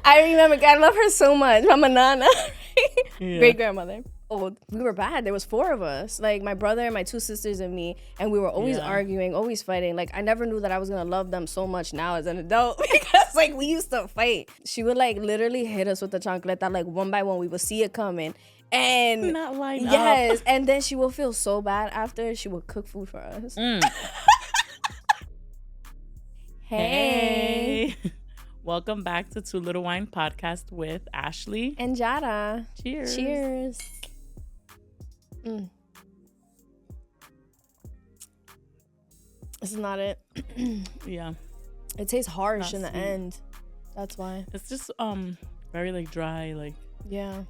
I remember, I love her so much. Mama Nana. Great grandmother. Oh, we were bad. There was 4 of us. Like my brother, my 2 sisters, and me. And we were always arguing, always fighting. Like I never knew that I was gonna love them so much now as an adult because like we used to fight. She would like literally hit us with the chancleta like one by one. We would see it coming. And not line yes, up. and then she will feel so bad after. She will cook food for us. Hey. Welcome back to Two Little Wine Podcast with Ashley and Jada. Cheers. Cheers. This is not it. Yeah. It tastes harsh in the sweet. end. That's why. It's just very like dry, like Yeah.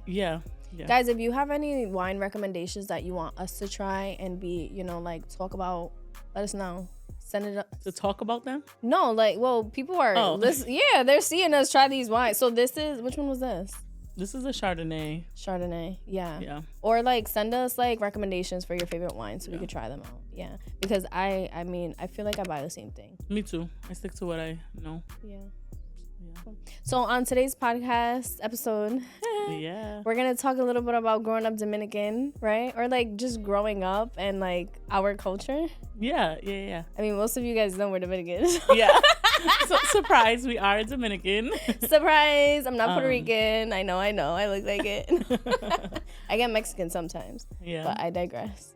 Guys, if you have any wine recommendations that you want us to try and be, like talk about, let us know. Send it up. To talk about them? No, like, well, people are they're seeing us try these wines. So this is, which one was this? This is a Chardonnay. Chardonnay, yeah. Yeah. Or like send us like recommendations for your favorite wines so we could try them out. Yeah. Because I feel like I buy the same thing. Me too. I stick to what I know. Yeah. So on today's podcast episode, we're gonna talk a little bit about growing up Dominican, right? Or like just growing up and like our culture. Yeah. I mean, most of you guys know we're Dominican. Yeah. So surprise, we are Dominican. Surprise! I'm not Puerto Rican. I know. I look like it. I get Mexican sometimes. Yeah. But I digress.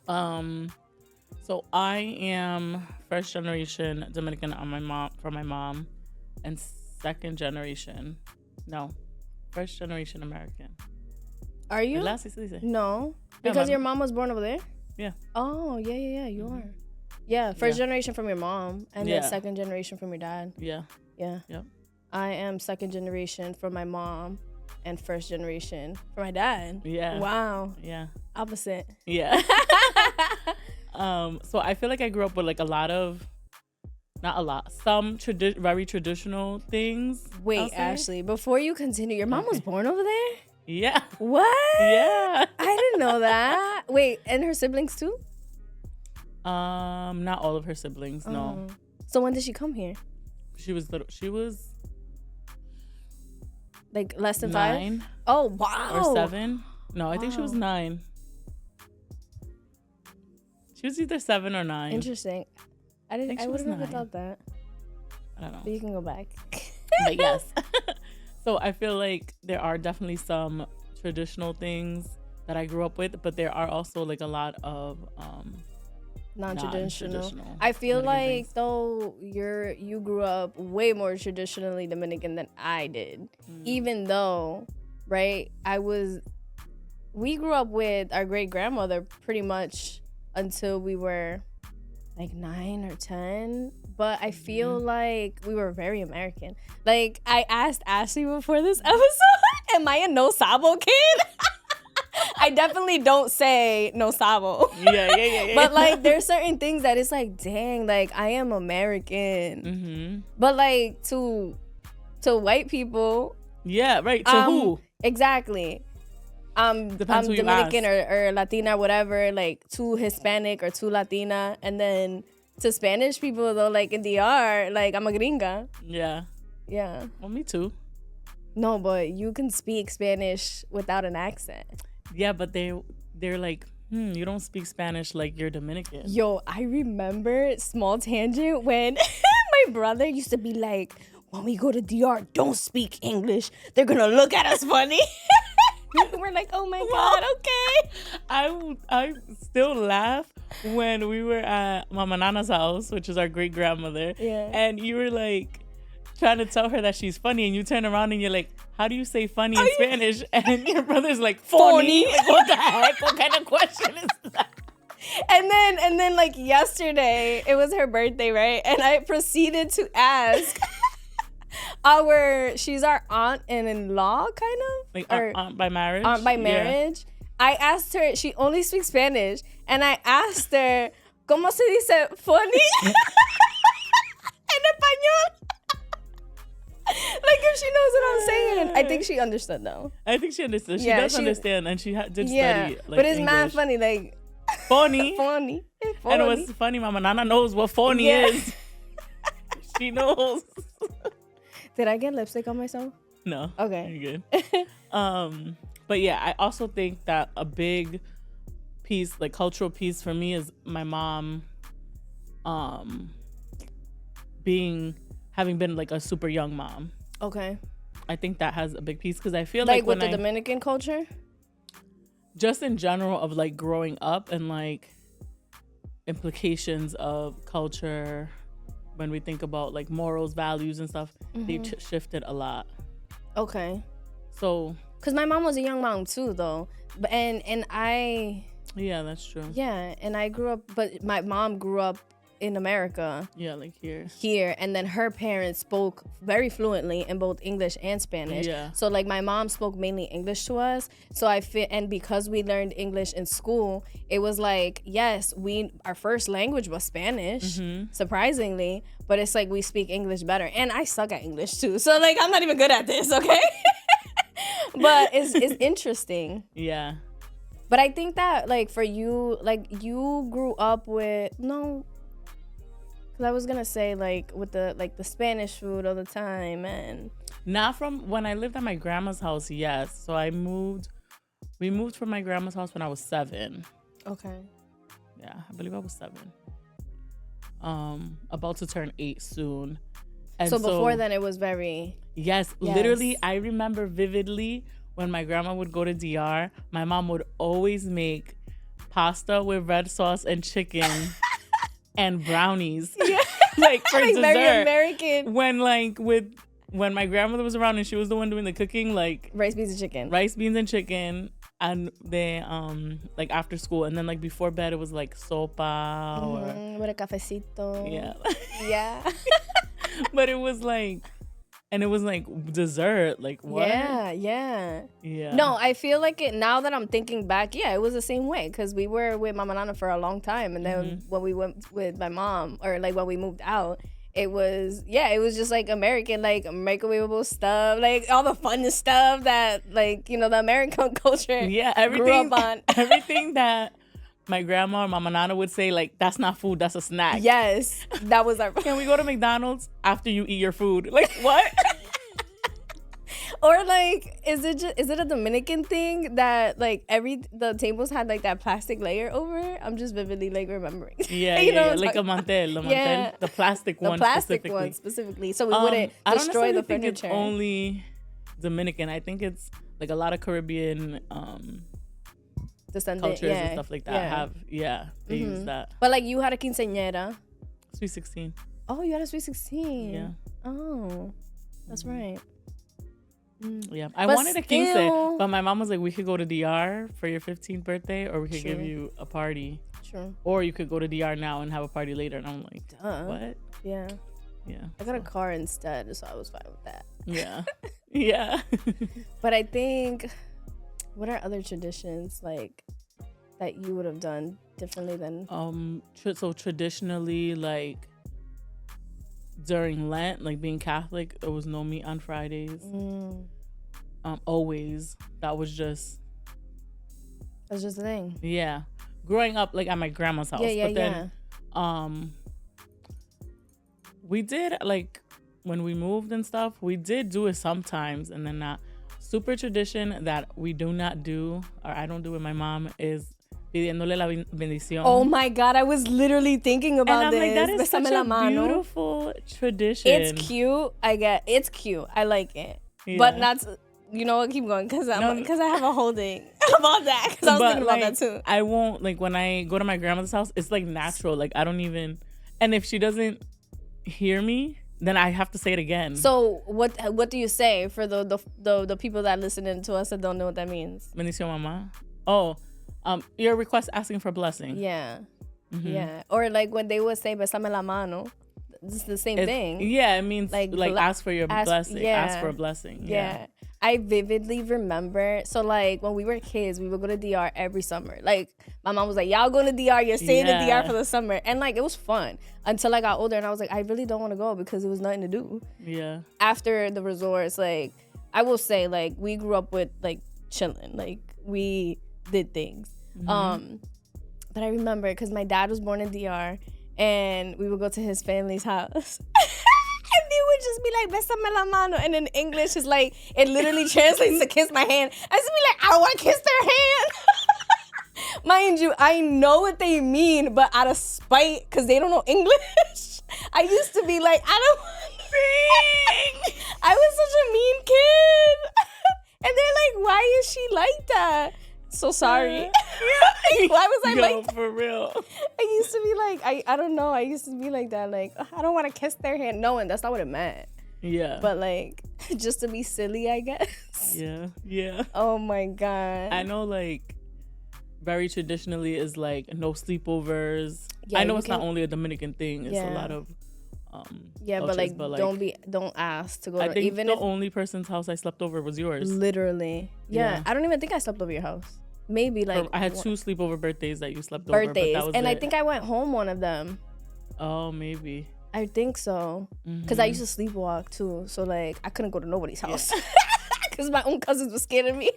So I am first generation Dominican from my mom. And first generation American. Are you? No. Because your mom was born over there? Yeah. Oh, yeah, you are. Yeah, first generation from your mom, and then second generation from your dad. Yeah. Yep. I am second generation from my mom, and first generation from my dad. Yeah. Wow. Yeah. Opposite. Yeah. So I feel like I grew up with like some very traditional things. Wait, Ashley, before you continue, your mom was born over there? Yeah. What? Yeah. I didn't know that. Wait, and her siblings too? Not all of her siblings, no. So when did she come here? She was little. She was like less than 9. 5? Oh, wow. Or 7. No, I think she was 9. She was either 7 or 9. Interesting. I would have never thought that. I don't know. But you can go back. But yes. So I feel like there are definitely some traditional things that I grew up with, but there are also like a lot of non-traditional. I feel like things. Though you grew up way more traditionally Dominican than I did. Even though, right, we grew up with our great grandmother pretty much until we were like 9 or 10, but I feel like we were very American. Like I asked Ashley before this episode, am I a no sabo kid? I definitely don't say no sabo. Yeah. But like there's certain things that it's like, dang, like I am American. But like to white people. Yeah, right. To who? Exactly. I'm Dominican or Latina or whatever, like too Hispanic or too Latina. And then to Spanish people though, like in DR, like I'm a gringa. Yeah. Well, me too. No, but you can speak Spanish without an accent. Yeah, but they're like, you don't speak Spanish like you're Dominican. Yo, I remember, small tangent, when my brother used to be like, when we go to DR, don't speak English. They're gonna look at us funny. We're like, oh my God, okay. I still laugh when we were at Mama Nana's house, which is our great grandmother. Yeah. And you were like trying to tell her that she's funny, and you turn around and you're like, how do you say funny in Spanish? And your brother's like, phony. Like, what the heck? What kind of question is that? And then like yesterday, it was her birthday, right? And I proceeded to ask she's our aunt and in-law, kind of, like aunt by marriage. Aunt by marriage. Yeah. I asked her. She only speaks Spanish, and I asked her, "Cómo se dice funny?" En español. Like if she knows what I'm saying. I think she understood though. I think she understood. She does understand, and she did study. Like, but it's English. mad funny, like funny. funny. And it was funny. Mama Nana knows what funny is. She knows. Did I get lipstick on myself? No. Okay. You're good. But yeah, I also think that a big piece, like cultural piece for me, is my mom having been like a super young mom. Okay. I think that has a big piece because I feel like with the Dominican culture? Just in general of like growing up and like implications of culture when we think about like morals, values and stuff, they shifted a lot. Okay. So because my mom was a young mom too though, but and I yeah, that's true. Yeah, and I grew up, but my mom grew up in America. Yeah, like here, and then her parents spoke very fluently in both English and Spanish. Yeah. So like my mom spoke mainly English to us, so I feel, and because we learned English in school, it was like, yes, our first language was Spanish, surprisingly, but it's like we speak English better, and I suck at English too, so like I'm not even good at this, okay? But it's interesting. Yeah. But I think that like for you, like you grew up with I was gonna say like with the Spanish food all the time, and not from when I lived at my grandma's house. Yes, so we moved from my grandma's house when I was 7. Okay. Yeah, I believe I was 7. About to turn 8 soon. And so before then it was very yes, literally I remember vividly when my grandma would go to DR, my mom would always make pasta with red sauce and chicken. And brownies, like for like dessert. Very American. When my grandmother was around and she was the one doing the cooking, like rice, beans, and chicken, and they like after school, and then like before bed it was like sopa or with a cafecito. Yeah, yeah. But it was like. And it was like dessert, like what? Yeah. No, I feel like it now that I'm thinking back. Yeah, it was the same way because we were with Mama Nana for a long time, and then when we went with my mom, or like when we moved out, it was just like American, like microwavable stuff, like all the fun stuff that like the American culture. Yeah, everything grew up on. Everything that my grandma or Mama Nana would say, like, that's not food, that's a snack. Yes, that was our. Can we go to McDonald's after you eat your food? Like, what? Or like, is it a Dominican thing that like the tables had like that plastic layer over it? I'm just vividly like remembering. Yeah, like a mantel, the plastic one. Specifically. So we wouldn't destroy the furniture. I don't think it's only Dominican. I think it's like a lot of Caribbean descendant cultures and stuff like that have they use that. But like you had a quinceañera. Sweet 16. Oh, you had a sweet 16. Yeah. Oh, that's right. Yeah, I wanted a quince, but my mom was like, we could go to DR for your 15th birthday, or we could give you a party. Sure. Or you could go to DR now and have a party later. And I'm like, what? Yeah. I got a car instead, so I was fine with that. Yeah. Yeah. But I think, what are other traditions like that you would have done differently than? So traditionally, like during Lent, like being Catholic, there was no meat on Fridays. Always. That was just. That's just the thing. Yeah. Growing up, like at my grandma's house. But then, we did like when we moved and stuff. We did do it sometimes, and then not. Super tradition that we do not do, or I don't do with my mom, is pidiéndole la bendición. Oh my God, I was literally thinking about this. Like, that is such a beautiful tradition. It's cute. It's cute. I like it. Yeah. But not, you know what, keep going, because I have a whole thing about that, because I was thinking about that too. I won't, like when I go to my grandmother's house, it's like natural. Like I don't even, and if she doesn't hear me, then I have to say it again. So what do you say for the people that listening to us that don't know what that means? Bendición, mamá. Oh, your request asking for blessing. Yeah. Yeah. Or like when they would say besame la mano, it's the same thing. Yeah, it means like ask for your blessing. Yeah. Ask for a blessing. Yeah. I vividly remember, so like when we were kids, we would go to DR every summer. Like my mom was like, y'all going to DR, you're staying in DR for the summer. And like it was fun until I got older, and I was like, I really don't want to go because it was nothing to do. Yeah. After the resorts, like I will say, like we grew up with like chilling, like we did things. But I remember because my dad was born in DR, and we would go to his family's house. And they would just be like, "Bésame la mano," and in English is like, it literally translates to kiss my hand. I just be like, I don't want to kiss their hand. Mind you, I know what they mean, but out of spite, because they don't know English, I used to be like, I don't want to. I was such a mean kid. And they're like, why is she like that? So sorry. Why was I like that? For real. I used to be like, I don't know. I used to be like that. Like, I don't want to kiss their hand. No, and that's not what it meant. Yeah. But like, just to be silly, I guess. Yeah. Oh my God. I know, like, very traditionally is like no sleepovers. Yeah, I know it's not only a Dominican thing. It's a lot of cultures, but don't ask to go. I to, think even the if, only person's house I slept over was yours. Literally. Yeah. I don't even think I slept over your house. Maybe like I had 2 sleepover birthdays that you slept over. Birthdays, but that was and it. I think I went home one of them. Oh, maybe. I think so, because I used to sleepwalk too. So like I couldn't go to nobody's house because my own cousins were scared of me.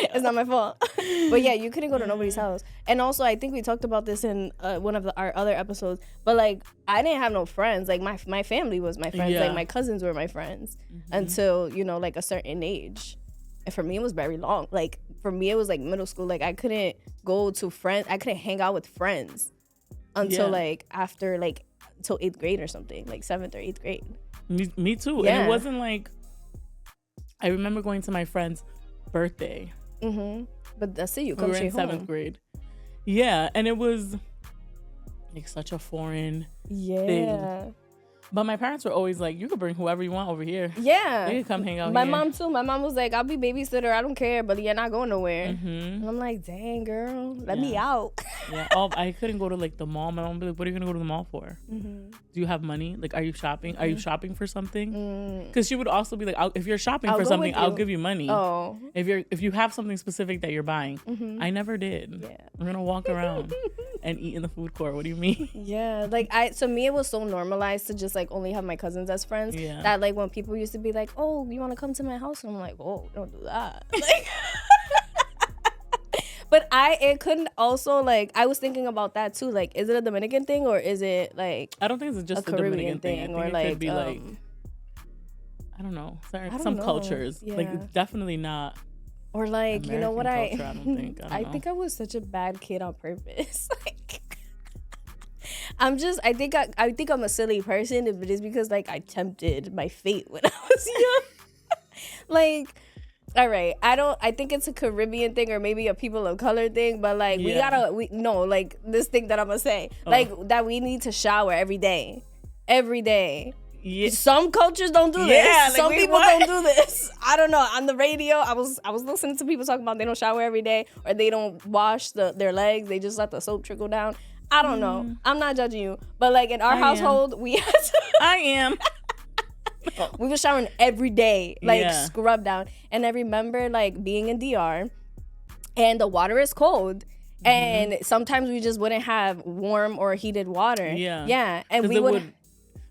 It's not my fault. But yeah, you couldn't go to nobody's house. And also, I think we talked about this in one of our other episodes. But like, I didn't have no friends. Like my family was my friends. Like my cousins were my friends until, you know, like a certain age. And for me, it was very long. Like for me, it was like middle school. Like I couldn't go to friends. I couldn't hang out with friends until like after like till 8th grade or something, like 7th or 8th grade. Me too. Yeah. And it wasn't like, I remember going to my friend's birthday. But that's it. You We come were in straight 7th home. grade. Yeah, and it was like such a foreign thing. But my parents were always like, you could bring whoever you want over here. Yeah. You can come hang out My here. mom too. My mom was like, I'll be babysitter. I don't care, but you're not going nowhere. And I'm like, dang, girl, let me out. Yeah. I couldn't go to like the mall. My mom would be like, what are you going to go to the mall for? Do you have money? Like, are you shopping? Are you shopping for something? Because she would also be like, if you're shopping for something, I'll give you money. Oh. If you have something specific that you're buying. I never did. Yeah. We're going to walk around and eat in the food court. What do you mean? Yeah. Like, to me, it was so normalized to just like only have my cousins as friends that like when people used to be like, oh, you want to come to my house? And I'm like, oh, don't do that. Like, but it couldn't also like, I was thinking about that too. Like, is it a Dominican thing or is it like I don't think it's just a a Caribbean Dominican thing. I think or it like, could be like, I don't know. Some know. cultures. Yeah. Like, it's definitely not. Or like, American you know what culture, I don't think. I don't know. think I was such a bad kid on purpose. Like, I think I'm a silly person, but it's because like I tempted my fate when I was young. Like, all right, I think it's a Caribbean thing or maybe a people of color thing, but like we know like this thing that I'm gonna say, like that we need to shower every day. Yeah. Some cultures don't do this. Like, some people don't do this. I don't know. On the radio, I was listening to people talking about they don't shower every day or they don't wash their legs. They just let the soap trickle down. I don't know. I'm not judging you, but like in our household, we had to. I am. We were showering every day, like scrub down. And I remember like being in DR, and the water is cold. And sometimes we just wouldn't have warm or heated water. Yeah. And we would.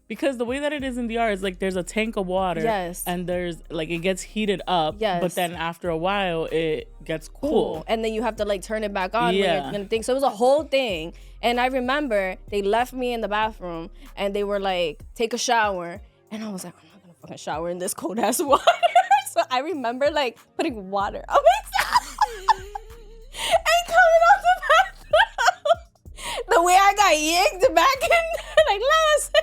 Because the way that it is in DR is like there's a tank of water. Yes. And there's like it gets heated up. Yes. But then after a while it gets cool. And then you have to like turn it back on when you're gonna think. So it was a whole thing. And I remember they left me in the bathroom and they were like, take a shower. And I was like, I'm not gonna fucking shower in this cold ass water. So I remember like putting water on myself and coming out the bathroom. The way I got yanked back in like last.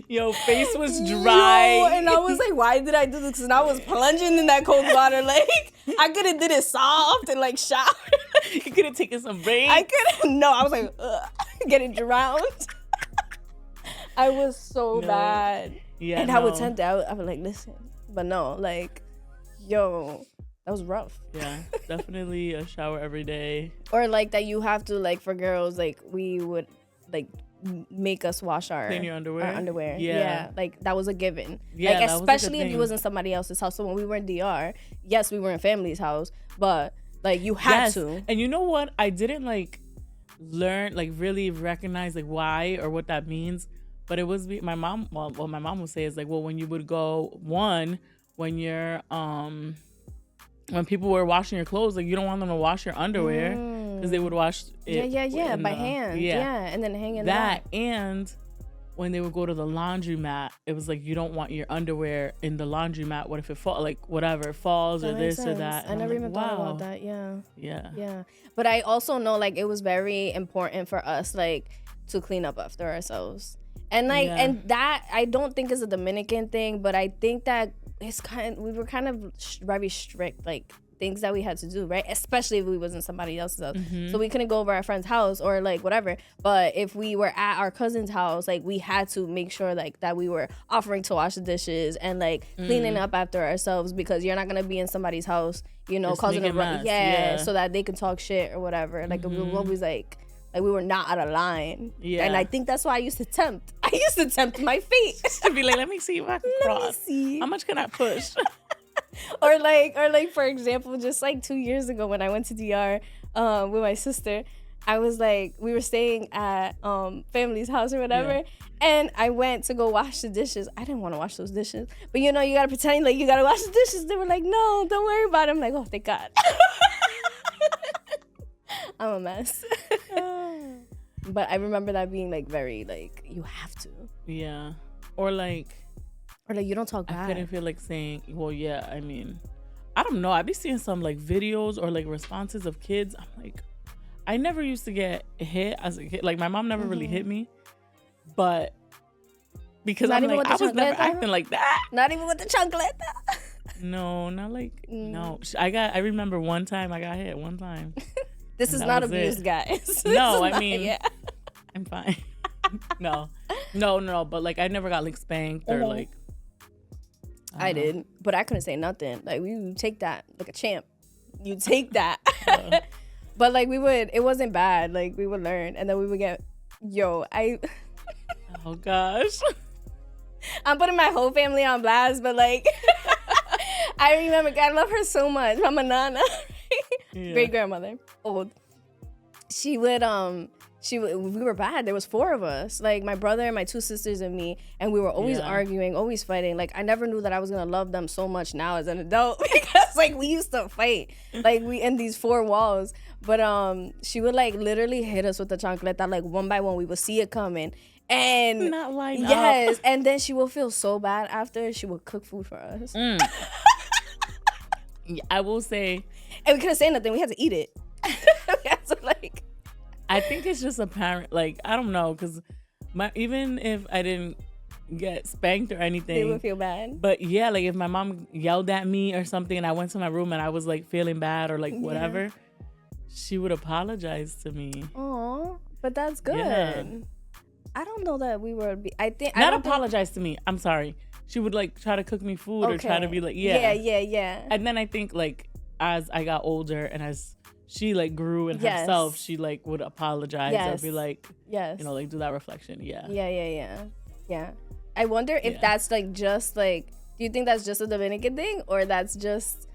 Your face was dry. And I was like, why did I do this? Because I was plunging in that cold water. Like, I could have did it soft and like showered. You could have taken some rain. I couldn't. No, I was like, getting drowned. I was so bad. Yeah. And I would tend to, I would like, listen. But no, like, yo, that was rough. Yeah, definitely a shower every day. Or like that you have to, like, for girls, like, we would, like, make us wash our underwear. Yeah. Like that was a given. Yeah, like especially if you was in somebody else's house. So when we were in DR, yes, we were in family's house, but like you had to. And you know what? I didn't like learn, like really recognize like why or what that means. But it was my mom. Well, what my mom would say is like, well, when you would go when you're when people were washing your clothes, like you don't want them to wash your underwear because they would wash it. Yeah, by hand. Yeah, and then hang in that. And when they would go to the laundromat, it was like, you don't want your underwear in the laundromat. What if it falls, like whatever, falls or this or that. And I never like, even thought about that. Yeah. But I also know like it was very important for us like to clean up after ourselves. And like and that I don't think is a Dominican thing, but I think that we were kind of very strict, like things that we had to do, right? Especially if we was in somebody else's house. So we couldn't go over our friend's house or like whatever. But if we were at our cousin's house, like we had to make sure like that we were offering to wash the dishes and like cleaning up after ourselves, because you're not gonna be in somebody's house, you know, just causing a mess. so that they can talk shit or whatever. Like we were always like we were not out of line. Yeah. And I think that's why I used to tempt. I used to tempt my feet. To be like, let me see if I can cross. Let me see. How much can I push? or like for example, just like 2 years ago when I went to DR with my sister, I was like, we were staying at family's house or whatever, and I went to go wash the dishes. I didn't want to wash those dishes, but you know, you gotta pretend like you gotta wash the dishes. They were like, no, don't worry about it. I'm like, oh, thank God. I'm a mess. But I remember that being like very like, you have to. Yeah. Or like you don't talk back. I couldn't feel like saying, well, yeah, I mean, I don't know. I've been seeing some like videos or like responses of kids. I'm like, I never used to get hit as a kid. Like my mom never really hit me, but because not I'm like, I was never acting like that. Not even with the chocolate. No, not like, no. I remember one time I got hit one time. This is not abuse, guys. No, I mean, I'm fine. No. But like, I never got like spanked or like. I did, but I couldn't say nothing. Like, we would take that like a champ. You take that. But like, it wasn't bad. Like, we would learn, and then we would get, Oh gosh. I'm putting my whole family on blast, but like, I remember, I love her so much. Mama Nana, great grandmother, old. She would, we were bad. There was 4 of us, like my brother, my 2 sisters, and me, and we were always arguing, always fighting. Like, I never knew that I was gonna love them so much now as an adult, because like we used to fight, like we in these 4 walls. But she would like literally hit us with the chocolate that like one by one we would see it coming. And not line yes, up. and then she will feel so bad after. She will cook food for us. I will say, and we couldn't say nothing. We had to eat it. We had to like. I think it's just apparent. Like, I don't know, because even if I didn't get spanked or anything, they would feel bad. But yeah, like if my mom yelled at me or something, and I went to my room and I was like feeling bad or like whatever, she would apologize to me. Oh, but that's good. Yeah. I don't know that we were. Not apologize to me. I'm sorry. She would like try to cook me food or try to be like, yeah. And then I think like as I got older and as she like grew in herself, she like would apologize or be like, you know, like do that reflection. Yeah. I wonder if that's like just like, do you think that's just a Dominican thing, or that's just?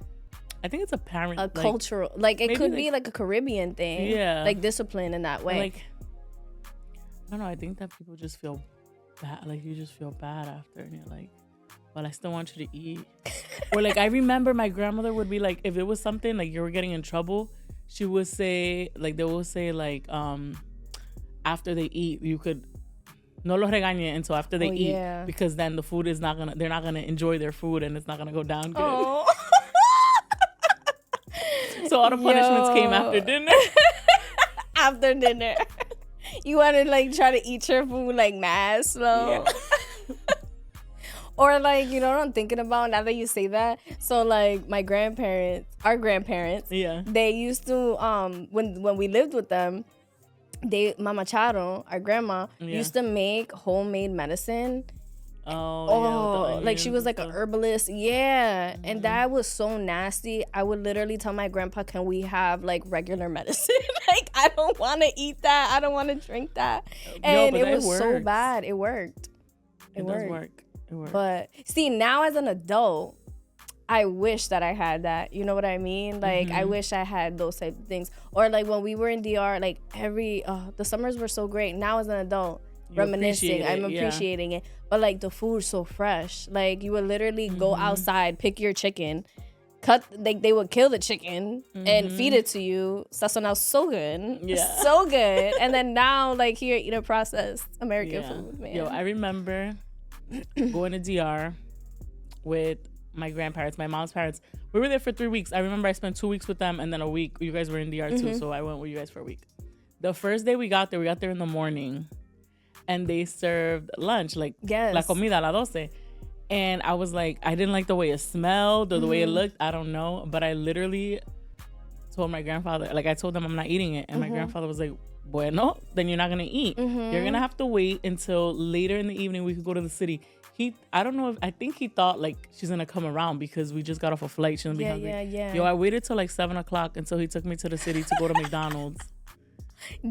I think it's apparent. A cultural, like it could be like a Caribbean thing. Yeah. Like discipline in that way. Like, I don't know. I think that people just feel bad. Like you just feel bad after, and you're like, well, I still want you to eat. Or like, I remember my grandmother would be like, if it was something like you were getting in trouble, she would say, like, they will say like, after they eat, you could no los regañe until after they eat, because then the food is they're not gonna enjoy their food and it's not gonna go down good. Oh. So all the punishments came after dinner. After dinner. You want to like try to eat your food like mad slow. Yeah. Or like, you know what I'm thinking about now that you say that? So like our grandparents, they used to, when we lived with them, Mama Charo, our grandma, used to make homemade medicine. Like she was like an herbalist. Yeah. Mm-hmm. And that was so nasty. I would literally tell my grandpa, can we have like regular medicine? Like, I don't want to eat that. I don't want to drink that. And it was so bad. It worked. It does work. It works. But see, now as an adult, I wish that I had that. You know what I mean? Like, I wish I had those type of things. Or like when we were in DR, like the summers were so great. Now as an adult, reminiscing, I'm appreciating it. But like the food's so fresh. Like you would literally go outside, pick your chicken, they would kill the chicken and feed it to you. Sazonado so good. Yeah. So good. And then now, like, here, eat a processed American food, man. Yo, I remember going to DR with my grandparents, my mom's parents. We were there for 3 weeks. I remember I spent 2 weeks with them and then a week. You guys were in DR too, so I went with you guys for a week. The first day we got there in the morning and they served lunch, like la comida a las 12. And I was like, I didn't like the way it smelled or the way it looked. I don't know. But I literally told my grandfather, like I told them I'm not eating it. And my grandfather was like, bueno, then you're not going to eat. You're going to have to wait until later in the evening we could go to the city. I think he thought like she's going to come around because we just got off a flight. She's going to be hungry. Yeah. Yo, I waited till like 7 o'clock until he took me to the city to go to McDonald's.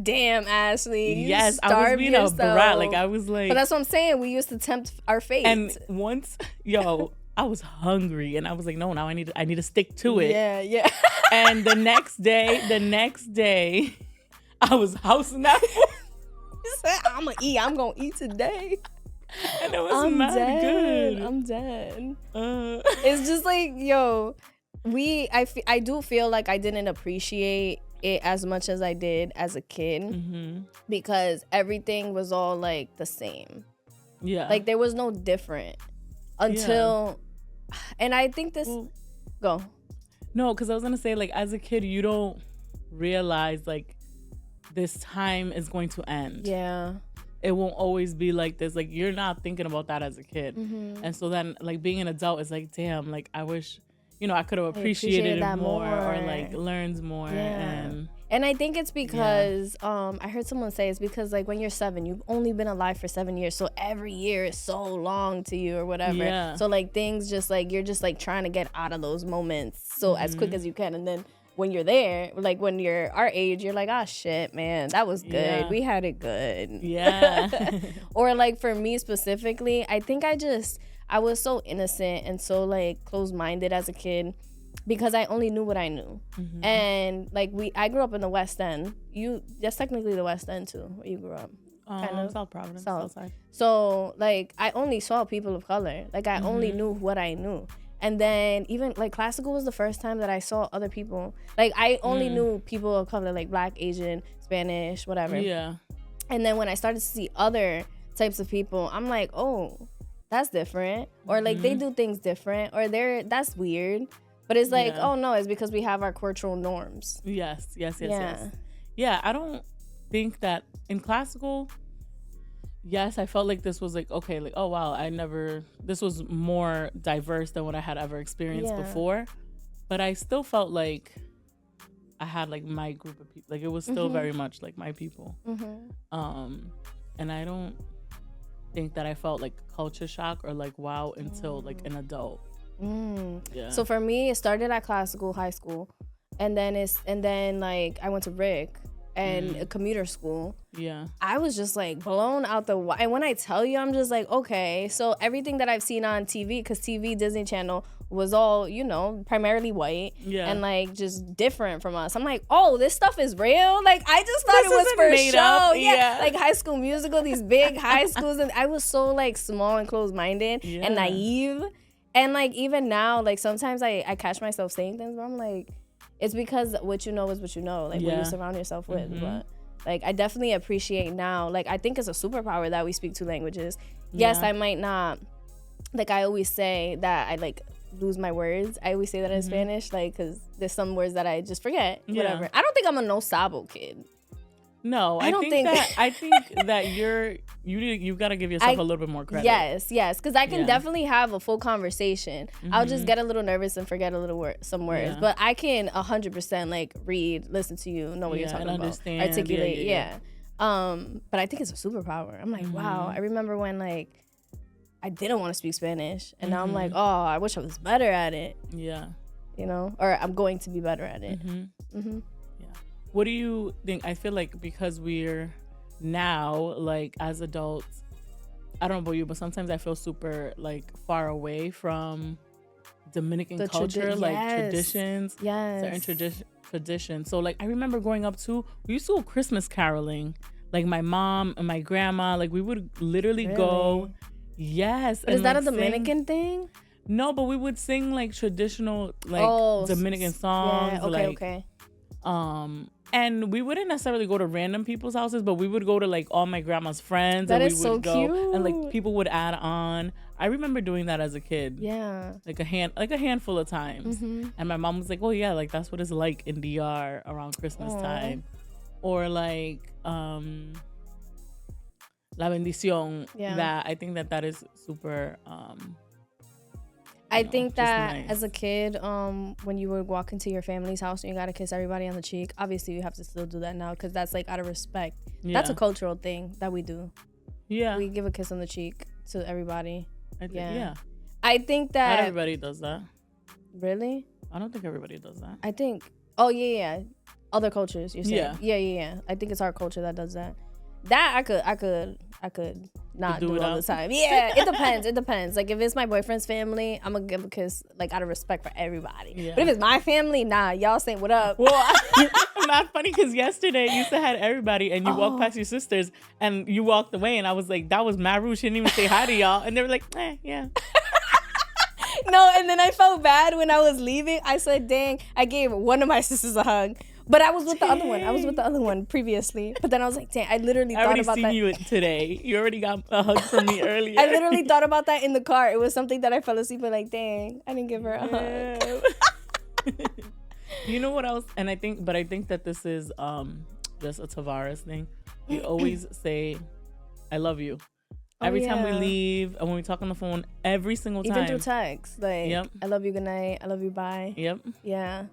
Damn, Ashley. Yes, I was being a brat. Like, I was like... But that's what I'm saying. We used to tempt our fate. And once, I was hungry. And I was like, no, now I need to stick to it. Yeah. And the next day, I was housing out. You said, I'm going to eat today. And it was mad good. I'm dead. It's just like, yo, I do feel like I didn't appreciate it as much as I did as a kid because everything was all like the same. Yeah. Like there was no different until, and I think this, go. No, because I was going to say like as a kid, you don't realize like this time is going to end. Yeah. It won't always be like this. Like you're not thinking about that as a kid. And so then like being an adult is like, damn, like I wish, I could have appreciated it more or like learned more. And I think it's because I heard someone say it's because like when you're 7, you've only been alive for 7 years, so every year is so long to you or whatever. So like things just like you're just like trying to get out of those moments so as quick as you can, and then when you're there, like when you're our age, you're like, oh shit, man, that was good. We had it good. Or like for me specifically, I think I was so innocent and so like closed-minded as a kid because I only knew what I knew. And like I grew up in the West End. That's technically the West End too, where you grew up. Kind of South Providence. South side. So like I only saw people of color. Like I only knew what I knew. And then even like classical was the first time that I saw other people. Like I only knew people of color, like Black, Asian, Spanish, whatever. Yeah. And then when I started to see other types of people, I'm like, oh, that's different. Or like they do things different, or that's weird. But it's like, oh no, it's because we have our cultural norms. Yes. Yeah, I don't think that in classical, yes, I felt like this was like, okay, like, oh wow, this was more diverse than what I had ever experienced before. But I still felt like I had like my group of people. Like it was still very much like my people. And I don't think that I felt like culture shock or like wow until like an adult. So for me, it started at classical high school, and then like I went to Rick and a commuter school. I was just like blown out and when I tell you, I'm just like, okay, so everything that I've seen on TV, because TV, Disney Channel was all, primarily white and like just different from us. I'm like, oh, this stuff is real. Like I just thought it was for show. Like High School Musical, these big high schools, and I was so like small and closed-minded and naive. And like even now, like sometimes I catch myself saying things where I'm like, it's because what you know is what you know, like what you surround yourself with. But like I definitely appreciate now, like I think it's a superpower that we speak 2 languages. Yes, I might not, like I always say that I like lose my words. I always say that in Spanish, like because there's some words that I just forget. Whatever. I don't think I'm a no sabo kid. No, I think that you got to give yourself a little bit more credit. Yes, because I can definitely have a full conversation. I'll just get a little nervous and forget some words, but I can 100% like read, listen to you, know what you're talking about, understand, articulate. But I think it's a superpower. I'm like, wow. I remember when like I didn't want to speak Spanish, and now I'm like, oh, I wish I was better at it. Or I'm going to be better at it. What do you think? I feel like because we're now, like, as adults, I don't know about you, but sometimes I feel super, like, far away from Dominican culture, traditions. Certain traditions. So, like, I remember growing up, too, we used to go Christmas caroling. Like, my mom and my grandma, like, we would literally go. Yes. But is that a Dominican thing? No, but we would sing like traditional like Dominican songs. Yeah, okay, okay. And we wouldn't necessarily go to random people's houses, but we would go to like all my grandma's friends. That and is we would so go, cute. and like people would add on. I remember doing that as a kid. Yeah. Like a handful of times. Mm-hmm. And my mom was like, "Oh yeah, like that's what it's like in DR around Christmas time." Or like La Bendición. Yeah. That I think that is super I think that nice. as a kid, when you would walk into your family's house and you gotta kiss everybody on the cheek, obviously you have to still do that now because that's like out of respect. Yeah. That's a cultural thing that we do. Yeah. We give a kiss on the cheek to everybody. Yeah. I think that... Not everybody does that. Really? I don't think everybody does that. I think... Oh, yeah. Other cultures, you're saying. Yeah. I think it's our culture that does that. That I could not do all the time. Yeah, it depends. Like if it's my boyfriend's family, I'm gonna give a kiss like out of respect for everybody. Yeah. But if it's my family, nah, y'all saying what up. Well, not funny because yesterday you said hi to everybody and you walked past your sisters and you walked away and I was like, that was mad rude. She didn't even say hi to y'all. And they were like, yeah. No, and then I felt bad when I was leaving. I said, dang, I gave one of my sisters a hug. But I was with the other one. I was with the other one previously. But then I was like, dang, I literally thought about that. I already seen you today. You already got a hug from me earlier. I literally thought about that in the car. It was something that I fell asleep with, like, dang, I didn't give her a hug. You know what else? And I think that this is just a Tavares thing. We always say, I love you. Every time we leave and when we talk on the phone, every single time. Even through text. Like, yep. I love you, good night. I love you, bye. Yep. Yeah.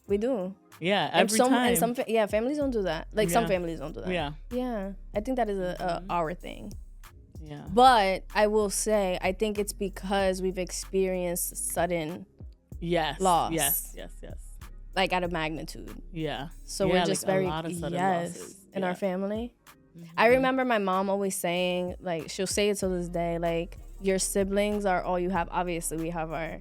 We do. Yeah, every time. And some families don't do that. Like, some families don't do that. Yeah. Yeah. I think that is our thing. Yeah. But I will say, I think it's because we've experienced sudden loss. Yes. Like, at a magnitude. Yeah. So we're just like very, a lot of sudden losses. In our family. Mm-hmm. I remember my mom always saying, like, she'll say it to this day, like, your siblings are all you have. Obviously, we have our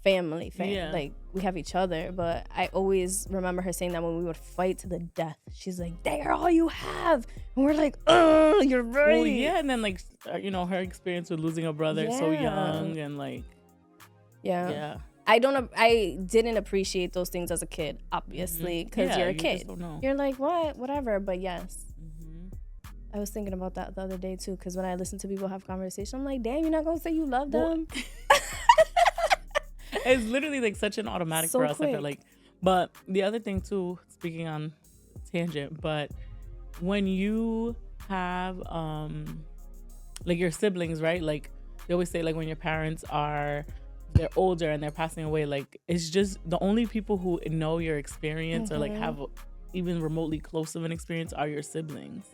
family. Like, we have each other. But I always remember her saying that when we would fight to the death. She's like, they are all you have. And we're like, oh, you're right. Well, yeah, and then, like, her experience with losing a brother so young and, like... Yeah. I didn't appreciate those things as a kid, obviously, because you're a kid. Just don't know. You're like, what? Whatever. But yes. I was thinking about that the other day too, because when I listen to people have conversations, I'm like, damn, you're not gonna say you love them? It's literally like such an automatic for us. I feel like. But the other thing too, speaking on tangent, but when you have like your siblings, right? Like they always say, like when your parents they're older and they're passing away, like it's just the only people who know your experience or like have even remotely close of an experience are your siblings.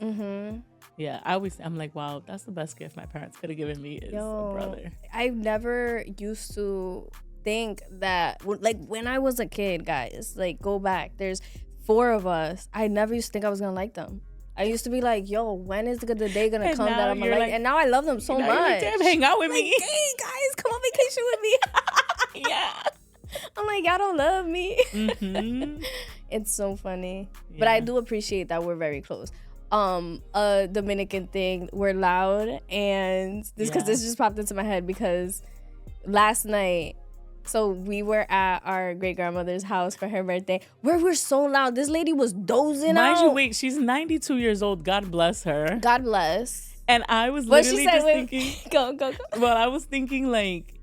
Yeah, I'm like, wow, that's the best gift my parents could have given me is a brother. I never used to think that, like when I was a kid, guys, like go back, there's 4 of us. I never used to think I was gonna like them. I used to be like, yo, when is the day gonna come that I'm gonna like? And now I love them so much. Like, damn, hang out with me. Hey guys, come on vacation with me. Yeah. I'm like, y'all don't love me. It's so funny. But I do appreciate that we're very close. A Dominican thing, we're loud, and this just popped into my head because last night, so we were at our great grandmother's house for her birthday, where we're so loud. This lady was dozing out. Mind you, wait, she's 92 years old. God bless her. God bless. And I was literally thinking, go. Well, I was thinking like,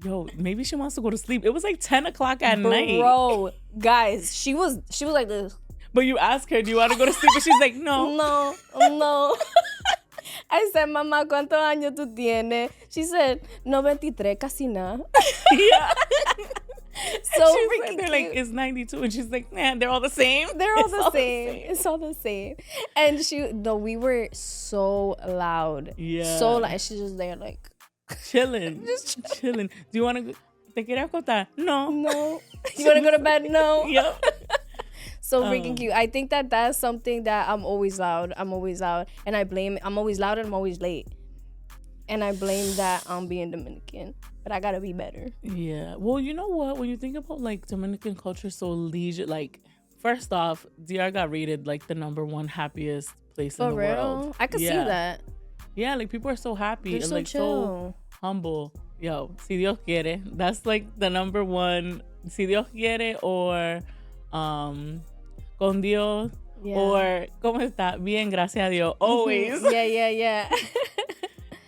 yo, maybe she wants to go to sleep. It was like 10 o'clock at night. Bro, guys, she was like this. But you ask her, do you want to go to sleep? And she's like, no. No. I said, Mama, ¿cuántos años tú tienes? She said, 93, casi nada. Yeah. So freaking they're like, it's 92. And she's like, man, they're all the same. They're all the same. It's all the same. And we were so loud. Yeah. So loud. And she's just there like. Chilling. Chilling. Do you want to go? ¿Te quieres acostar? No. You want to go to bed? No. Yep. So freaking cute. I think that that's something that I'm always loud. And I'm always loud and I'm always late. And I blame that on being Dominican. But I gotta be better. Yeah. Well, you know what? When you think about like Dominican culture, so leisure, like first off, DR got rated like the #1 happiest place in the world. I could see that. Yeah, like people are so happy. They're and so like chill. So humble. yo, si Dios quiere. That's like the number one. Si Dios quiere, or con Dios, or ¿cómo está? Bien, gracias a Dios. Always. Yeah.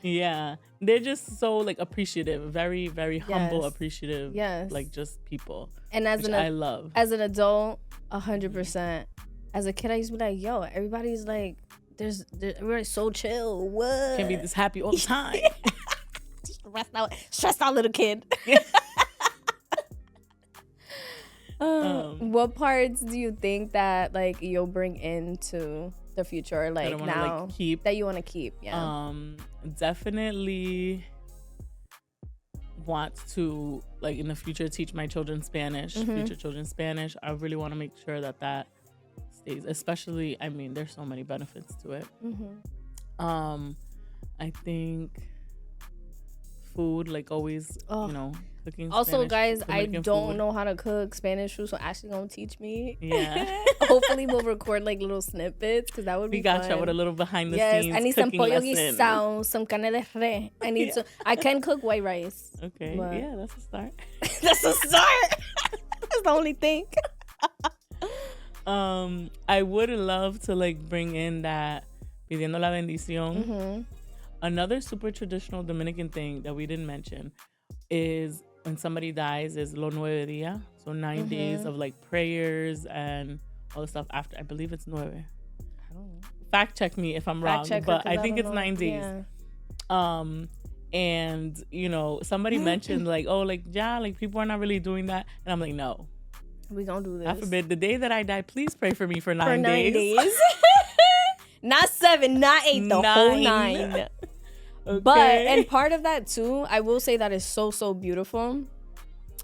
Yeah. They're just so like appreciative, very, very humble, appreciative. Yes. Like just people. And I love. As an adult, 100%. As a kid, I used to be like, yo, everybody's like, we're so chill. What? Can't be this happy all the time. Stressed out little kid. What parts do you think that like you'll bring into the future, like now, keep that you want to keep? Yeah. Definitely want to like in the future teach my children Spanish, future children Spanish. I really want to make sure that stays, especially, I mean, there's so many benefits to it. I think food, like always, cooking also Spanish, guys, I Dominican don't food. know how to cook Spanish food, so Ashley gonna teach me. Yeah. Hopefully we'll record like little snippets, because that would be We got fun. you with a little behind the Yes, scenes I need some cooking pollo lesson. guisado, some carne de res. I need I can cook white rice. Okay, but yeah, that's a start. that's a start. That's the only thing. I would love to like bring in that pidiendo la bendición. Another super traditional Dominican thing that we didn't mention is when somebody dies is lo nueve dia, so 9 days of like prayers and all the stuff after. I believe it's nueve. I don't know. Fact check me if I'm wrong, but I think it's 9 days. Yeah. And somebody mentioned like, oh, like yeah, like people are not really doing that, and I'm like, no, we gonna do this. I forbid. The day that I die, please pray for me for 9 For 9 days. Not 7, not 8, the whole 9. Okay. But, and part of that too, I will say that is so, so beautiful,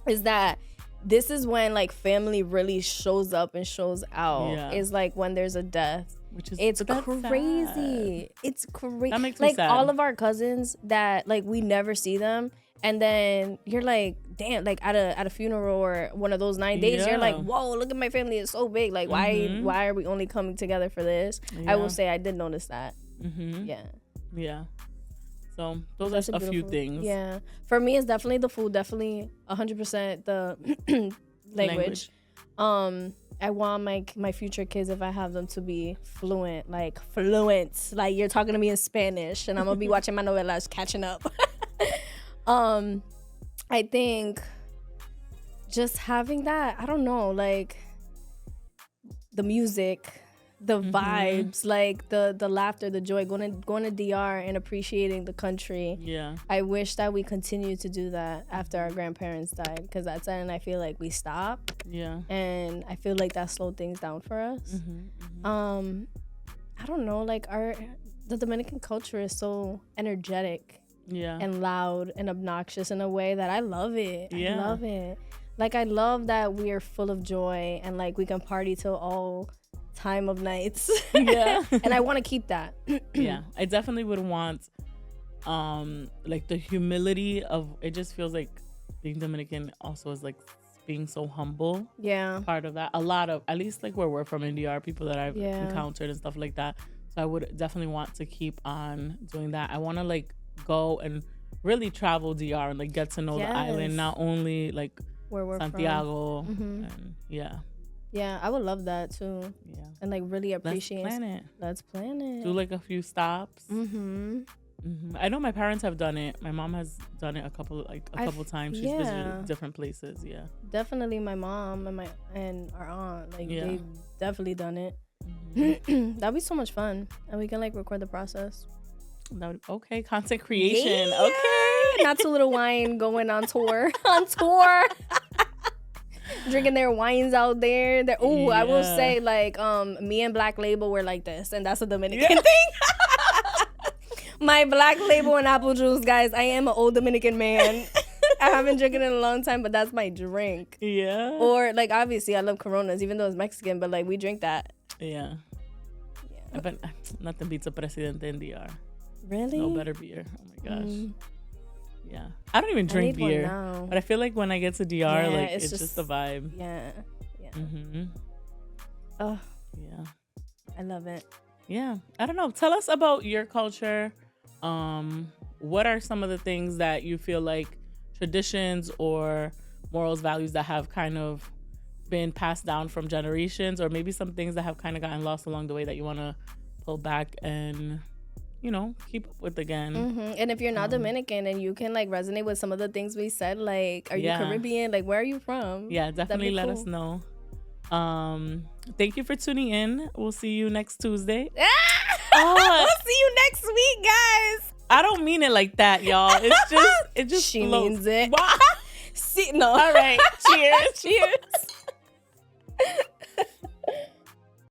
is that this is when like family really shows up and shows out. Yeah. Is like when there's a death. It's crazy. Sad. It's crazy. That makes me like sad. all of our cousins that like we never see them, and then you're like, damn, like at a funeral or one of those 9 days, you're like, whoa, look at my family, it's so big. Like why are we only coming together for this? Yeah. I will say I did notice that. Yeah. So those are a few things. Yeah. For me, it's definitely the food, definitely 100% the language. I want my future kids, if I have them, to be fluent. Like you're talking to me in Spanish, and I'm gonna be watching my novelas, catching up. I think just having that, I don't know, like the music, the vibes, like the laughter, the joy, going to DR and appreciating the country. Yeah. I wish that we continued to do that after our grandparents died, because that's when I feel like we stopped. Yeah. And I feel like that slowed things down for us. I don't know, like the Dominican culture is so energetic. Yeah. And loud and obnoxious in a way that I love it. Yeah. I love it. Like I love that we're full of joy and like we can party till all time of nights. Yeah. And I want to keep that. Yeah. I definitely would want like the humility of it. Just feels like being Dominican also is like being so humble. Yeah. Part of that. A lot of, at least like where we're from in DR, people that I've encountered and stuff like that. So I would definitely want to keep on doing that. I want to like go and really travel DR and like get to know the island, not only like where we're Santiago. from. And yeah, I would love that too. Yeah, and like really appreciate. Let's plan it. Do Do like a few stops. I know my parents have done it. My mom has done it a couple times. She's visited different places. Yeah, definitely. My mom and our aunt, like they've definitely done it. That'd be so much fun, and we can like record the process. Okay, content creation. Yeah. Okay, not too little wine going on tour. Drinking their wines out there. I will say like me and Black Label were like this, and that's a Dominican thing. My Black Label and apple juice, guys. I am an old Dominican man. I haven't drinking in a long time, but that's my drink. Yeah. Or like obviously I love Coronas, even though it's Mexican, but like we drink that. Yeah. But nothing beats a Presidente in DR. Really? No better beer. Oh my gosh. Yeah. I don't even drink beer. But I feel like when I get to DR, like it's just the vibe. Yeah. Oh. Yeah. I love it. Yeah. I don't know. Tell us about your culture. what are some of the things that you feel like traditions or morals, values that have kind of been passed down from generations, or maybe some things that have kind of gotten lost along the way that you want to pull back and, you know, keep up with again? Mm-hmm. And if you're not Dominican and you can like resonate with some of the things we said, like, are you Caribbean? Like, where are you from? Yeah, definitely let us know. Thank you for tuning in. We'll see you next Tuesday. We'll see you next week, guys. I don't mean it like that, y'all. It just she flows. means it. Wow. See, no. All right. Cheers. Cheers.